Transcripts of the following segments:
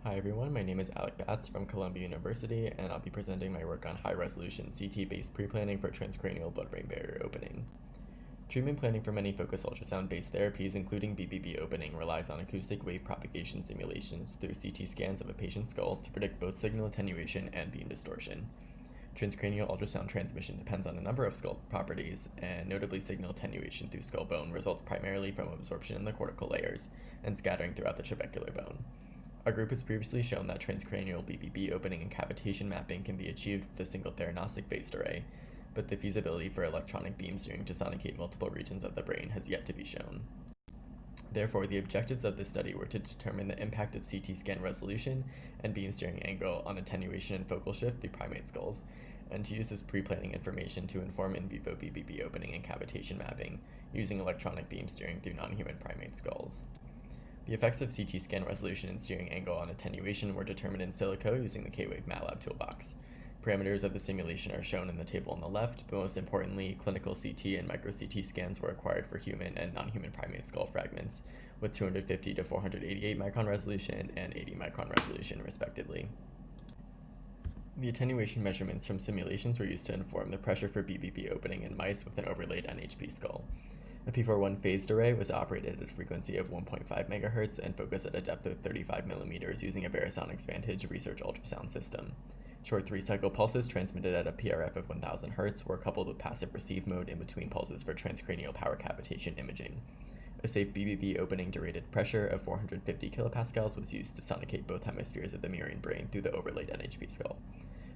Hi everyone, my name is Alec Batts from Columbia University, and I'll be presenting my work on high-resolution CT-based pre-planning for transcranial blood-brain barrier opening. Treatment planning for many focused ultrasound-based therapies, including BBB opening, relies on acoustic wave propagation simulations through CT scans of a patient's skull to predict both signal attenuation and beam distortion. Transcranial ultrasound transmission depends on a number of skull properties, and notably signal attenuation through skull bone results primarily from absorption in the cortical layers and scattering throughout the trabecular bone. Our group has previously shown that transcranial BBB opening and cavitation mapping can be achieved with a single theranostic phased array, but the feasibility for electronic beam steering to sonicate multiple regions of the brain has yet to be shown. Therefore, the objectives of this study were to determine the impact of CT scan resolution and beam steering angle on attenuation and focal shift through primate skulls, and to use this pre-planning information to inform in vivo BBB opening and cavitation mapping using electronic beam steering through non-human primate skulls. The effects of CT scan resolution and steering angle on attenuation were determined in silico using the K-Wave MATLAB toolbox. Parameters of the simulation are shown in the table on the left, but most importantly, clinical CT and micro-CT scans were acquired for human and non-human primate skull fragments, with 250 to 488 micron resolution and 80 micron resolution, respectively. The attenuation measurements from simulations were used to inform the pressure for BBB opening in mice with an overlaid NHP skull. A P41 phased array was operated at a frequency of 1.5 MHz and focused at a depth of 35 mm using a Verisonics Vantage research ultrasound system. Short 3-cycle pulses transmitted at a PRF of 1000 Hz were coupled with passive receive mode in between pulses for transcranial power cavitation imaging. A safe BBB opening derated pressure of 450 kilopascals was used to sonicate both hemispheres of the murine brain through the overlaid NHP skull.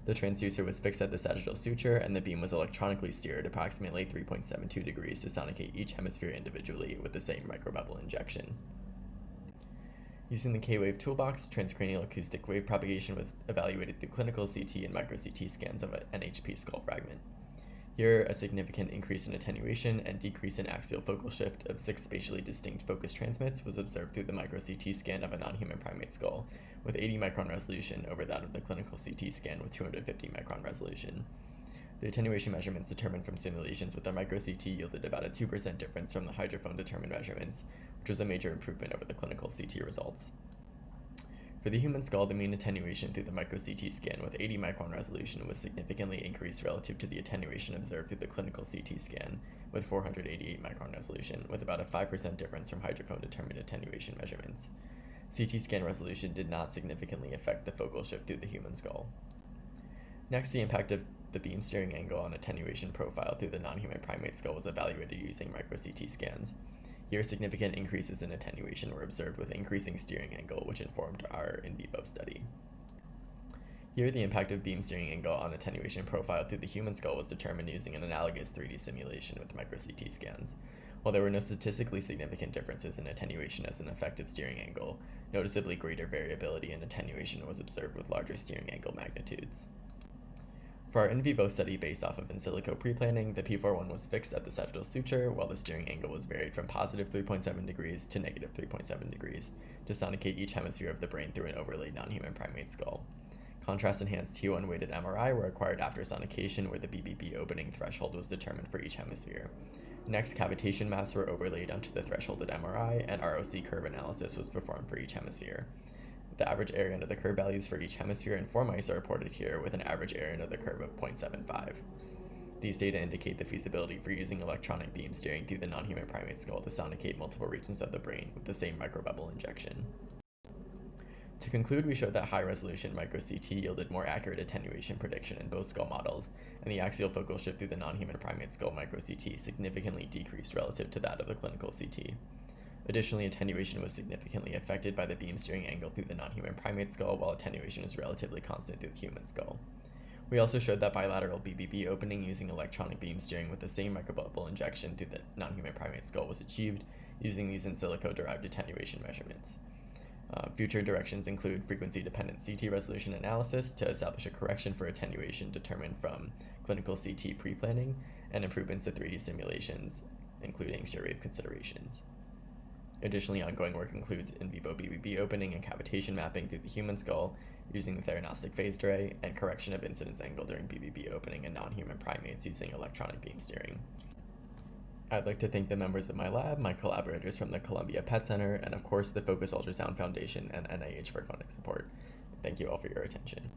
The transducer was fixed at the sagittal suture, and the beam was electronically steered approximately 3.72 degrees to sonicate each hemisphere individually with the same microbubble injection. Using the K-Wave toolbox, transcranial acoustic wave propagation was evaluated through clinical CT and micro-CT scans of an NHP skull fragment. Here, a significant increase in attenuation and decrease in axial focal shift of 6 spatially distinct focus transmits was observed through the micro-CT scan of a non-human primate skull, with 80 micron resolution over that of the clinical CT scan with 250 micron resolution. The attenuation measurements determined from simulations with the micro-CT yielded about a 2% difference from the hydrophone determined measurements, which was a major improvement over the clinical CT results. For the human skull, the mean attenuation through the micro-CT scan with 80 micron resolution was significantly increased relative to the attenuation observed through the clinical CT scan with 488 micron resolution, with about a 5% difference from hydrophone determined attenuation measurements. CT scan resolution did not significantly affect the focal shift through the human skull. Next, the impact of the beam steering angle on attenuation profile through the non-human primate skull was evaluated using micro-CT scans. Here, significant increases in attenuation were observed with increasing steering angle, which informed our in vivo study. Here, the impact of beam steering angle on attenuation profile through the human skull was determined using an analogous 3D simulation with micro-CT scans. While there were no statistically significant differences in attenuation as an effect of steering angle, noticeably greater variability in attenuation was observed with larger steering angle magnitudes. For our in vivo study based off of in silico pre-planning, the P41 was fixed at the sagittal suture, while the steering angle was varied from positive 3.7 degrees to negative 3.7 degrees to sonicate each hemisphere of the brain through an overlaid non-human primate skull. Contrast-enhanced T1 weighted MRI were acquired after sonication, where the BBB opening threshold was determined for each hemisphere. Next, cavitation maps were overlaid onto the thresholded MRI, and ROC curve analysis was performed for each hemisphere. The average area under the curve values for each hemisphere in 4 mice are reported here, with an average area under the curve of 0.75. These data indicate the feasibility for using electronic beam steering through the non-human primate skull to sonicate multiple regions of the brain with the same microbubble injection. To conclude, we showed that high-resolution micro-CT yielded more accurate attenuation prediction in both skull models, and the axial focal shift through the non-human primate skull micro-CT significantly decreased relative to that of the clinical CT. Additionally, attenuation was significantly affected by the beam steering angle through the non-human primate skull, while attenuation was relatively constant through the human skull. We also showed that bilateral BBB opening using electronic beam steering with the same microbubble injection through the non-human primate skull was achieved using these in silico derived attenuation measurements. Future directions include frequency-dependent CT resolution analysis to establish a correction for attenuation determined from clinical CT pre-planning, and improvements to 3D simulations, including shear wave considerations. Additionally, ongoing work includes in vivo BBB opening and cavitation mapping through the human skull using the theranostic phased array, and correction of incidence angle during BBB opening in non-human primates using electronic beam steering. I'd like to thank the members of my lab, my collaborators from the Columbia Pet Center, and of course the Focus Ultrasound Foundation and NIH for funding support. Thank you all for your attention.